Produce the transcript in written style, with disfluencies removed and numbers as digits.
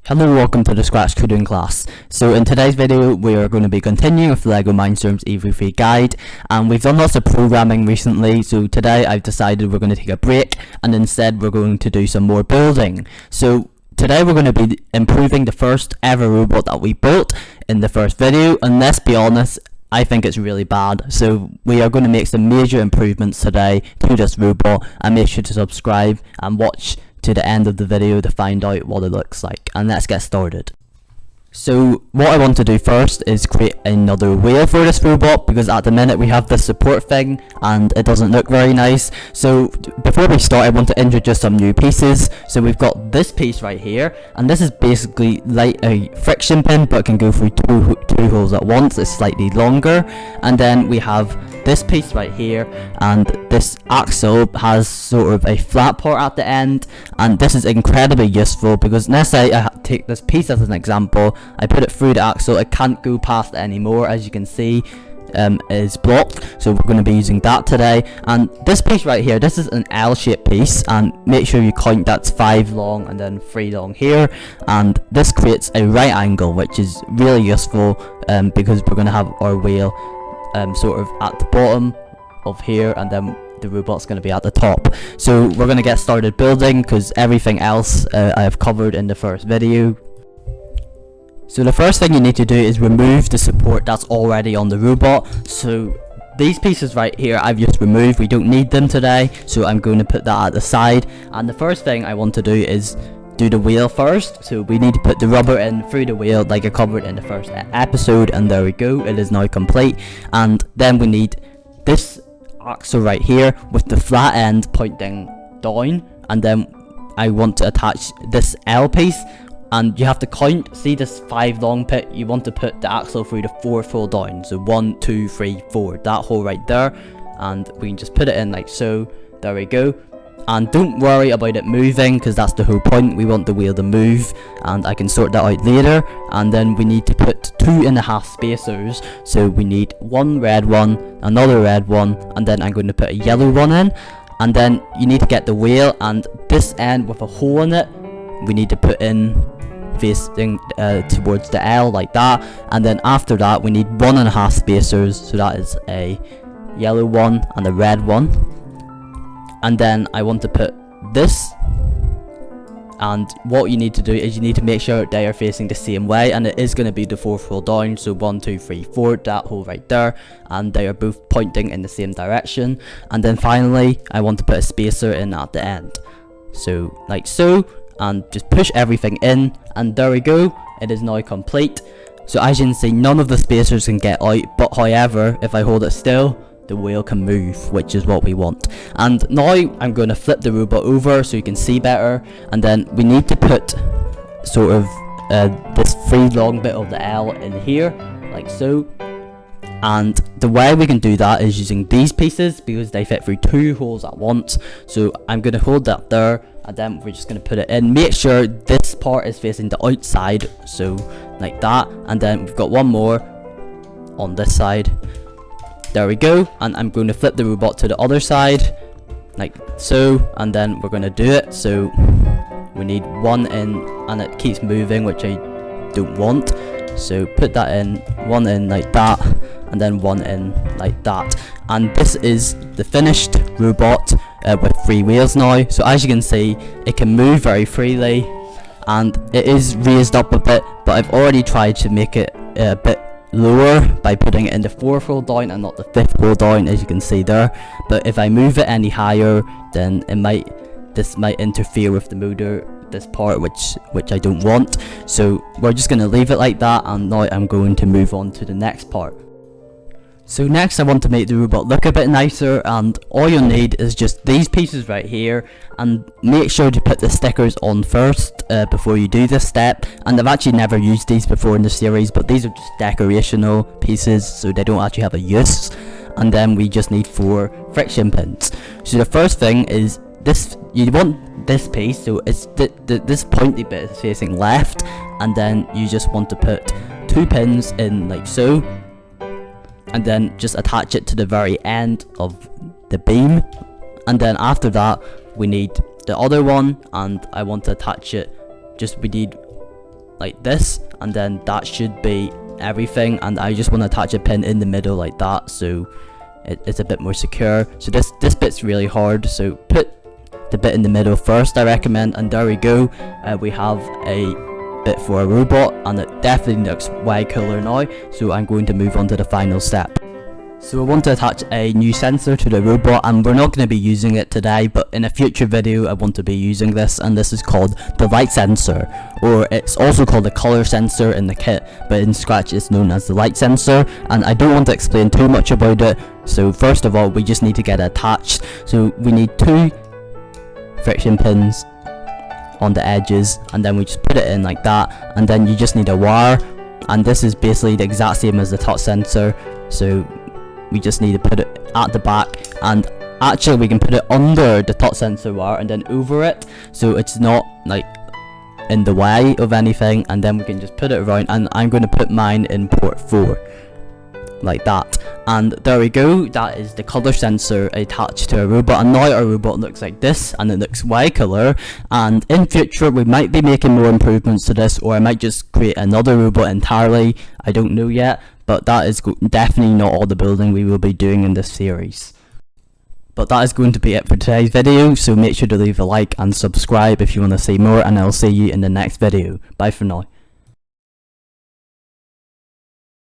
Hello, welcome to the Scratch Coding class. So in today's video we are going to be continuing with the LEGO Mindstorms Ev3 guide, and we've done lots of programming recently, so today I've decided we're going to take a break and instead we're going to do some more building. So today we're going to be improving the first ever robot that we built in the first video, and let's be honest, I think it's really bad. So we are going to make some major improvements today to this robot, and make sure to subscribe and watch to the end of the video to find out what it looks like, and let's get started. So what I want to do first is create another wheel for this robot, because at the minute we have this support thing and it doesn't look very nice. So before we start, I want to introduce some new pieces. So we've got this piece right here, and this is basically like a friction pin, but it can go through two holes at once. It's slightly longer. And then we have this piece right here, and this axle has sort of a flat part at the end, and this is incredibly useful because let's say I take this piece as an example, I put it through the axle, it can't go past it anymore, as you can see. Is blocked, so we're going to be using that today. And this piece right here, this is an L-shaped piece, and make sure you count that's 5 long and then 3 long here, and this creates a right angle, which is really useful because we're going to have our wheel sort of at the bottom of here, and then the robot's going to be at the top. So we're going to get started building because everything else I have covered in the first video. So the first thing you need to do is remove the support that's already on the robot. So these pieces right here I've just removed, we don't need them today, so I'm going to put that at the side. And the first thing I want to do is do the wheel first. So we need to put the rubber in through the wheel like I covered in the first episode, and there we go, it is now complete. And then we need this axle right here with the flat end pointing down, and then I want to attach this L piece, and you have to count, see this 5 long pit, you want to put the axle through the 4th hole down, so 1, 2, 3, 4, that hole right there, and we can just put it in like so, there we go. And don't worry about it moving, because that's the whole point, we want the wheel to move, and I can sort that out later. And then we need to put 2.5 spacers, so we need one red one, another red one, and then I'm going to put a yellow one in. And then you need to get the wheel, and this end with a hole in it, we need to put in facing towards the L like that. And then after that we need 1.5 spacers, so that is a yellow one and a red one. And then I want to put this, and what you need to do is you need to make sure they are facing the same way, and it is going to be the 4th hole down, so 1, 2, 3, 4, that hole right there, and they are both pointing in the same direction. And then finally I want to put a spacer in at the end, so like so, and just push everything in, and there we go, it is now complete. So as you can see, none of the spacers can get out, but however if I hold it still, the wheel can move, which is what we want. And now I'm going to flip the robot over so you can see better, and then we need to put sort of this 3 long bit of the L in here like so. And the way we can do that is using these pieces, because they fit through 2 holes at once. So I'm going to hold that there, and then we're just going to put it in. Make sure this part is facing the outside, so like that. And then we've got one more on this side, there we go. And I'm going to flip the robot to the other side like so, and then we're going to do it. So we need one in, and it keeps moving, which I don't want, so put that in, one in like that, and then one in like that. And this is the finished robot with 3 wheels now. So as you can see, it can move very freely, and it is raised up a bit, but I've already tried to make it a bit lower by putting it in the 4th hole down and not the 5th hole down, as you can see there. But if I move it any higher, then this might interfere with the motor, this part, which I don't want. So we're just going to leave it like that, and now I'm going to move on to the next part. So next I want to make the robot look a bit nicer, and all you'll need is just these pieces right here, and make sure to put the stickers on first before you do this step. And I've actually never used these before in the series, but these are just decorational pieces, so they don't actually have a use. And then we just need 4 friction pins. So the first thing is this, you want this piece, so it's this pointy bit is facing left, and then you just want to put 2 pins in like so, and then just attach it to the very end of the beam. And then after that we need the other one, and I want to attach it, just we need like this, and then that should be everything. And I just want to attach a pin in the middle like that, so it's a bit more secure. So this bit's really hard, so put the bit in the middle first, I recommend. And there we go, we have a bit for a robot, and it definitely looks way cooler now. So I'm going to move on to the final step. So I want to attach a new sensor to the robot, and we're not going to be using it today, but in a future video I want to be using this, and this is called the light sensor, or it's also called the color sensor in the kit, but in Scratch it's known as the light sensor. And I don't want to explain too much about it, so first of all we just need to get it attached. So we need 2 friction pins on the edges, and then we just put it in like that, and then you just need a wire, and this is basically the exact same as the touch sensor. So we just need to put it at the back, and actually we can put it under the touch sensor wire and then over it, so it's not like in the way of anything, and then we can just put it around. And I'm going to put mine in port 4 like that, and there we go. That is the color sensor attached to a robot, and now our robot looks like this, and it looks way cooler. And in future we might be making more improvements to this, or I might just create another robot entirely, I don't know yet. But that is definitely not all the building we will be doing in this series. But that is going to be it for today's video, so make sure to leave a like and subscribe if you want to see more, and I'll see you in the next video. Bye for now.